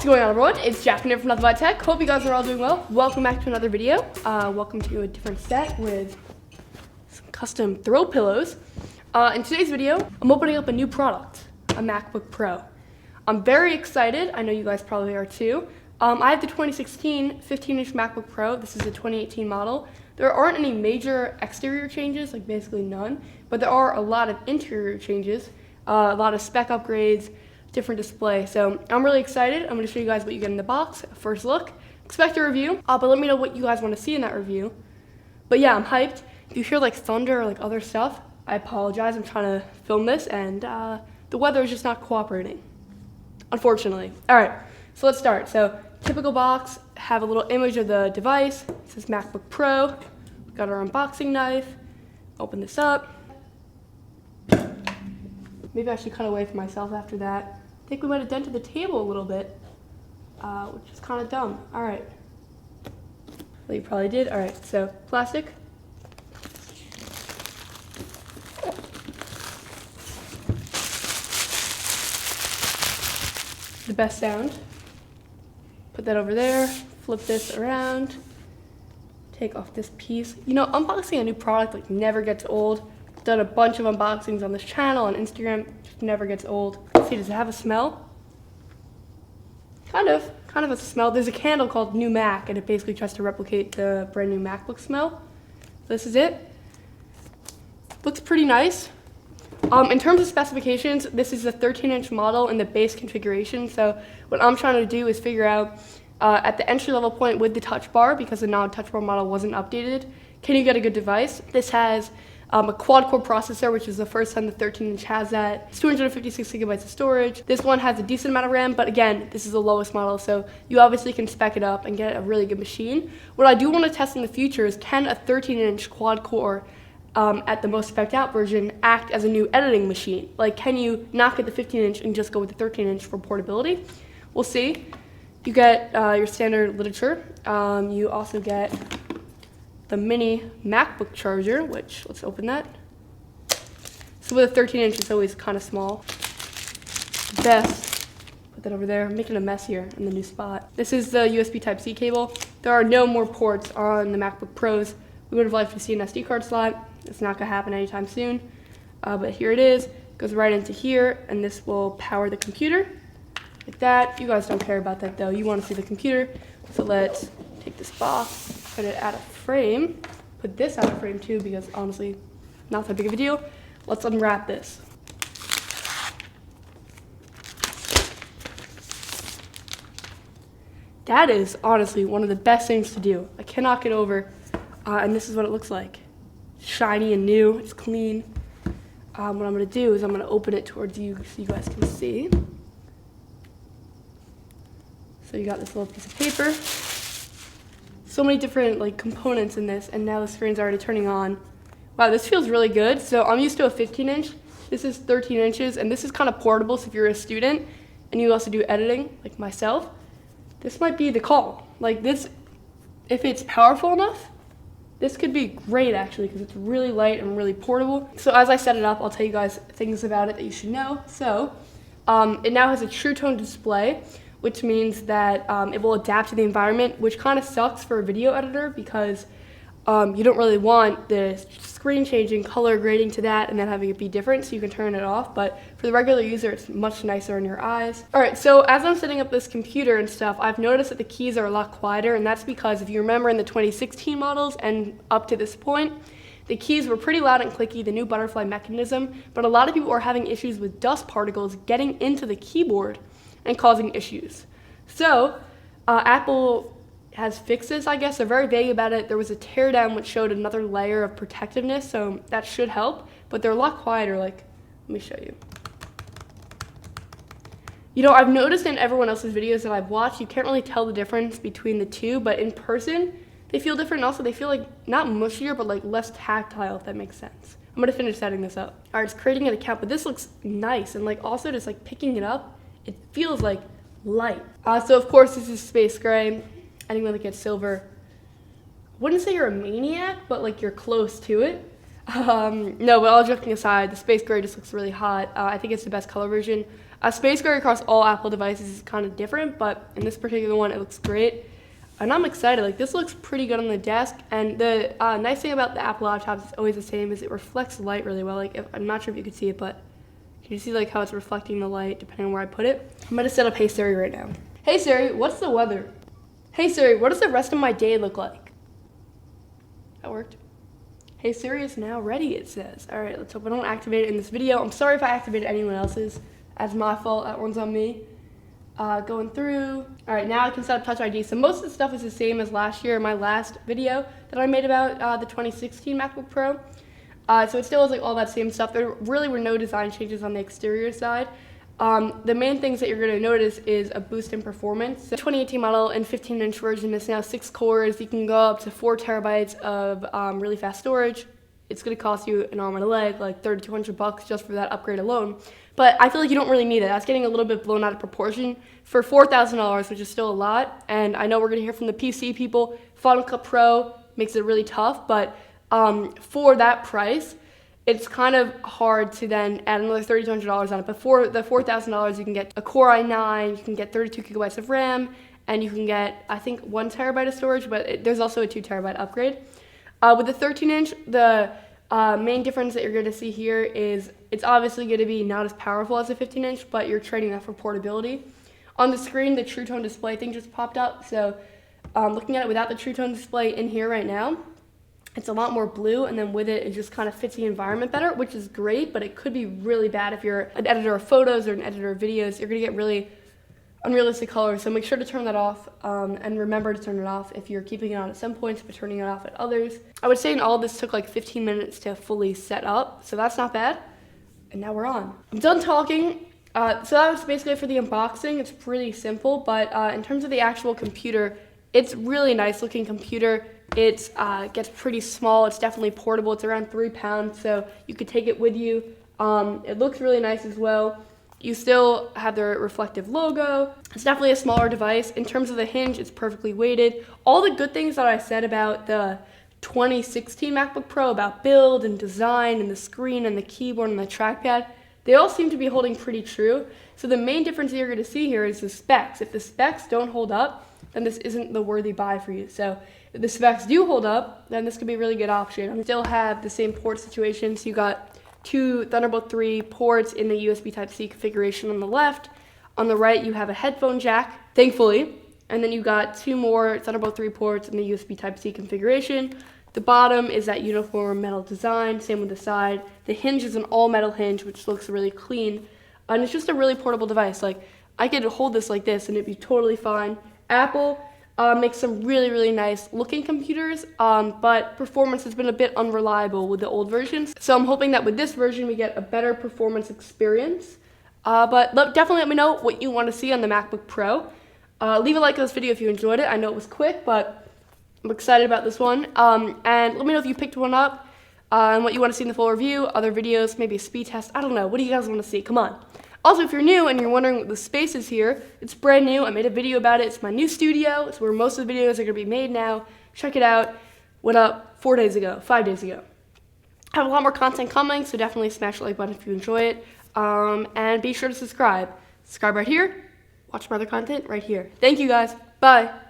going on, everyone? It's Jasmine here from Nothing But Tech. Hope you guys are all doing well. Welcome back to another video. Welcome to a different set with some custom throw pillows. In today's video, I'm opening up a new product, a MacBook Pro. I'm very excited. I know you guys probably are too. I have the 2016 15-inch MacBook Pro. This is a 2018 model. There aren't any major exterior changes, like basically none, but there are a lot of interior changes, a lot of spec upgrades, different display. So I'm really excited. I'm going to show you guys what you get in the box. First look. Expect a review, but let me know what you guys want to see in that review. But yeah, I'm hyped. If you hear like thunder or like other stuff, I apologize. I'm trying to film this and the weather is just not cooperating, unfortunately. All right, so let's start. So typical box, have a little image of the device. It says MacBook Pro. We've got our unboxing knife. Open this up. Maybe I should cut away from myself after that. I think we might have dented the table a little bit, which is kind of dumb. All right. Well, you probably did. All right, so plastic. The best sound. Put that over there, flip this around, take off this piece. You know, unboxing a new product like never gets old. I've done a bunch of unboxings on this channel, on Instagram, just never gets old. Let's see, does it have a smell? Kind of a smell. There's a candle called New Mac, and it basically tries to replicate the brand new MacBook smell. This is it. Looks pretty nice. In terms of specifications, this is a 13-inch model in the base configuration. So what I'm trying to do is figure out at the entry-level point with the touch bar, because the non-touch bar model wasn't updated, can you get a good device? This has a quad-core processor, which is the first time the 13-inch has that. It's 256 gigabytes of storage. This one has a decent amount of RAM, but again, this is the lowest model, so you obviously can spec it up and get a really good machine. What I do want to test in the future is, can a 13-inch quad-core at the most spec'd out version act as a new editing machine? Like, can you not get the 15-inch and just go with the 13-inch for portability? We'll see. You get your standard literature. You also get the mini MacBook charger, which, let's open that. So with a 13-inch, it's always kind of small. Best, put that over there. I'm making a mess here in the new spot. This is the USB Type-C cable. There are no more ports on the MacBook Pros. We would have liked to see an SD card slot. It's not gonna happen anytime soon. But here it is. It goes right into here, and this will power the computer like that. You guys don't care about that though. You want to see the computer. So let's take this box, put it out of frame, put this out of frame too, because honestly, not that big of a deal. Let's unwrap this. That is honestly one of the best things to do. I cannot get over, and this is what it looks like. Shiny and new, it's clean. What I'm gonna do is I'm gonna open it towards you so you guys can see. So you got this little piece of paper. So many different like components in this, and now the screen's already turning on. Wow, this feels really good. So I'm used to a 15-inch. This is 13 inches, and this is kind of portable. So if you're a student and you also do editing, like myself, this might be the call. Like this, if it's powerful enough, this could be great actually, because it's really light and really portable. So as I set it up, I'll tell you guys things about it that you should know. So it now has a true tone display, which means that it will adapt to the environment, which kind of sucks for a video editor, because you don't really want the screen changing color grading to that and then having it be different, so you can turn it off. But for the regular user, it's much nicer in your eyes. All right, so as I'm setting up this computer and stuff, I've noticed that the keys are a lot quieter, and that's because if you remember in the 2016 models and up to this point, the keys were pretty loud and clicky, the new butterfly mechanism, but a lot of people are having issues with dust particles getting into the keyboard and causing issues. So Apple has fixed this, I guess. They're very vague about it. There was a teardown which showed another layer of protectiveness, so that should help, but they're a lot quieter. Like, let me show you. You know, I've noticed in everyone else's videos that I've watched, you can't really tell the difference between the two, but in person, they feel different. Also, they feel like not mushier, but like less tactile, if that makes sense. I'm gonna finish setting this up. All right, it's creating an account, but this looks nice, and like also just like picking it up, it feels like light. So of course, this is space gray. Anyone that gets silver, I wouldn't say you're a maniac, but like you're close to it. No, but all joking aside, the space gray just looks really hot. I think it's the best color version. Space gray across all Apple devices is kind of different, but in this particular one, it looks great. And I'm excited. Like, this looks pretty good on the desk. And the nice thing about the Apple laptops is always the same, is it reflects light really well. Like, I'm not sure if you can see it, but can you see like how it's reflecting the light depending on where I put it? I'm gonna set up Hey Siri right now. Hey Siri, what's the weather? Hey Siri, what does the rest of my day look like? That worked. Hey Siri is now ready, it says. All right, let's hope I don't activate it in this video. I'm sorry if I activated anyone else's. That's my fault, that one's on me. Going through. All right, now I can set up Touch ID. So most of the stuff is the same as last year in my last video that I made about the 2016 MacBook Pro. So it still is like all that same stuff. There really were no design changes on the exterior side. The main things that you're going to notice is a boost in performance. The 2018 model and 15-inch version is now 6 cores. You can go up to 4 terabytes of really fast storage. It's going to cost you an arm and a leg, like $3,200 just for that upgrade alone. But I feel like you don't really need it. That's getting a little bit blown out of proportion for $4,000, which is still a lot. And I know we're going to hear from the PC people. Final Cut Pro makes it really tough, but for that price, it's kind of hard to then add another $3,200 on it. But for the $4,000, you can get a Core i9, you can get 32 gigabytes of RAM, and you can get, I think, 1 terabyte of storage, but there's also a 2 terabyte upgrade. With the 13-inch, the main difference that you're going to see here is it's obviously going to be not as powerful as a 15-inch, but you're trading that for portability. On the screen, the True Tone display thing just popped up, so looking at it without the True Tone display in here right now, it's a lot more blue, and then with it, it just kind of fits the environment better, which is great, but it could be really bad if you're an editor of photos or an editor of videos. You're going to get really unrealistic colors, so make sure to turn that off, and remember to turn it off if you're keeping it on at some points but turning it off at others. I would say in all this took like 15 minutes to fully set up, so that's not bad. And now we're on. I'm done talking. So that was basically it for the unboxing. It's pretty simple, but in terms of the actual computer, it's really nice looking computer. It gets pretty small. It's definitely portable. It's around 3 pounds, so you could take it with you. It looks really nice as well. You still have the reflective logo. It's definitely a smaller device. In terms of the hinge, it's perfectly weighted. All the good things that I said about the 2016 MacBook Pro, about build and design and the screen and the keyboard and the trackpad, they all seem to be holding pretty true. So the main difference that you're going to see here is the specs. If the specs don't hold up, then this isn't the worthy buy for you. So if the specs do hold up, then this could be a really good option. You still have the same port situation, so you got 2 Thunderbolt 3 ports in the USB Type-C configuration on the left. On the right, you have a headphone jack, thankfully. And then you got 2 more Thunderbolt 3 ports in the USB Type-C configuration. The bottom is that uniform metal design, same with the side. The hinge is an all-metal hinge, which looks really clean. And it's just a really portable device. Like, I could hold this like this and it'd be totally fine. Apple makes some really, really nice looking computers, but performance has been a bit unreliable with the old versions. So I'm hoping that with this version, we get a better performance experience. But definitely let me know what you want to see on the MacBook Pro. Leave a like on this video if you enjoyed it. I know it was quick, but I'm excited about this one. And let me know if you picked one up and what you want to see in the full review, other videos, maybe a speed test. I don't know. What do you guys want to see? Come on. Also, if you're new and you're wondering what the space is here, it's brand new. I made a video about it. It's my new studio. It's where most of the videos are going to be made now. Check it out. Went up 5 days ago. I have a lot more content coming, so definitely smash the like button if you enjoy it. And be sure to subscribe. Subscribe right here. Watch my other content right here. Thank you guys. Bye.